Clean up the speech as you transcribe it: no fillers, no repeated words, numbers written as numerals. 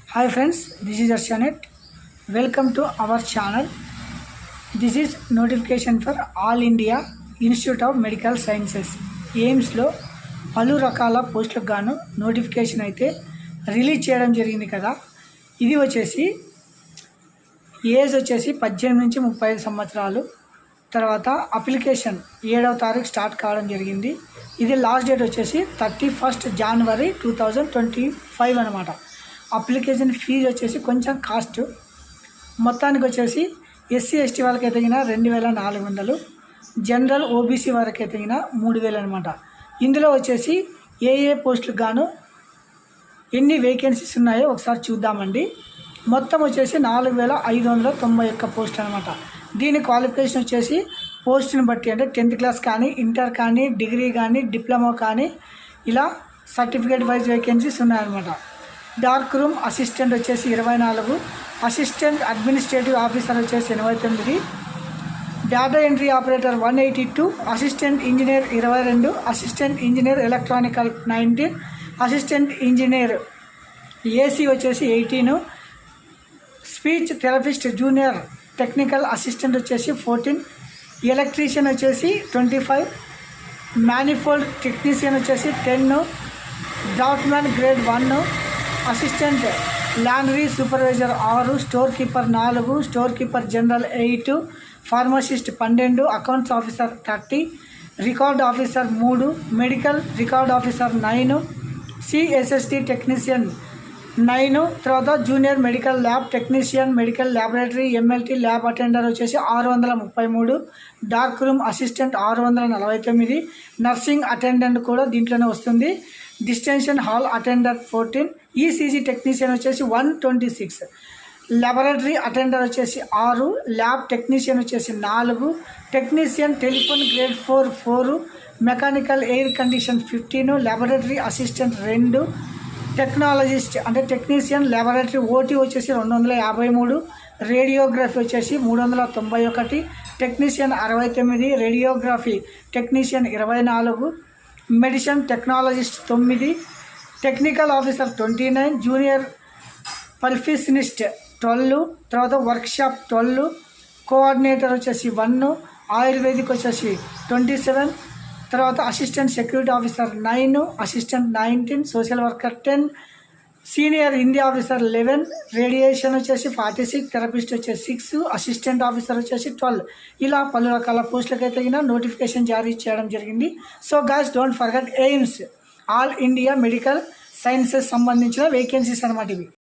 Hi friends, this is Arshanet. Welcome to our channel. This is notification for All India Institute of Medical Sciences. ఎయిమ్స్లో పలు రకాల పోస్టులకు గాను notification అయితే release చేయడం జరిగింది కదా. ఇది వచ్చేసి ఏజ్ వచ్చేసి 18 నుంచి 35 సంవత్సరాలు. తర్వాత అప్లికేషన్ 7వ తారీఖు స్టార్ట్ కావడం జరిగింది. ఇది లాస్ట్ డేట్ వచ్చేసి 31st January 2025 అనమాట. అప్లికేషన్ ఫీజు వచ్చేసి కొంచెం కాస్ట్, మొత్తానికి వచ్చేసి ఎస్సీ ఎస్టీ వాళ్ళకి తగిన 2400, జనరల్ ఓబీసీ వారికి తగిన 3000 అనమాట. ఇందులో వచ్చేసి ఏ పోస్టులకు గాను ఎన్ని వేకెన్సీస్ ఉన్నాయో ఒకసారి చూద్దామండి. మొత్తం వచ్చేసి 4591 పోస్టులు అనమాట. దీని క్వాలిఫికేషన్ వచ్చేసి పోస్టుని బట్టి అంటే 10th క్లాస్ కానీ, ఇంటర్ కానీ, డిగ్రీ కానీ, డిప్లొమా కానీ ఇలా సర్టిఫికేట్ వైజ్ వేకెన్సీస్ ఉన్నాయన్నమాట. డార్క్ రూమ్ అసిస్టెంట్ వచ్చేసి 24, అసిస్టెంట్ అడ్మినిస్ట్రేటివ్ ఆఫీసర్ వచ్చేసి 89, data entry operator 182, assistant engineer 22, assistant engineer electronical 19, assistant engineer AC వచ్చేసి 18, speech therapist junior technical assistant వచ్చేసి 14, ఎలక్ట్రీషియన్ వచ్చేసి 25, మ్యానిఫోల్డ్ టెక్నీషియన్ వచ్చేసి 10, డాట్మ్యాన్ grade 1, assistant laundry supervisor 6, store keeper 4, store keeper general 8, pharmacist 12, accounts officer 30, record officer 3, medical record officer 9, సిఎస్ఎస్టీ technician 9, తర్వాత junior medical lab technician, medical laboratory MLT lab attender వచ్చేసి 633, dark room assistant 649, nursing attendant కూడా దీంట్లోనే వస్తుంది, distension hall attender 14, ECG technician వచ్చేసి 126, laboratory attender వచ్చేసి 6, lab technician వచ్చేసి 4, technician telephone grade 4, mechanical air condition 15, laboratory assistant 2, technologist అంటే technician laboratory OT వచ్చేసి 253, radiography వచ్చేసి 391, technician 69, radiography technician 24, medicine technologist 9, technical officer 29, junior perfusionist 12, తర్వాత workshop 12, coordinator వచ్చేసి 1, ayurvedic వచ్చేసి 27, తర్వాత assistant security officer 9, assistant 19, social worker 10, senior Hindi officer 11, radiation వచ్చేసి 46, therapist వచ్చేసి 6, assistant officer వచ్చేసి 12. ఇలా పలు రకాల పోస్టులకైతే తగిన నోటిఫికేషన్ జారీ చేయడం జరిగింది. So guys don't forget AIIMS all India medical sciences సంబంధించిన వేకెన్సీస్ అనమాట ఇవి.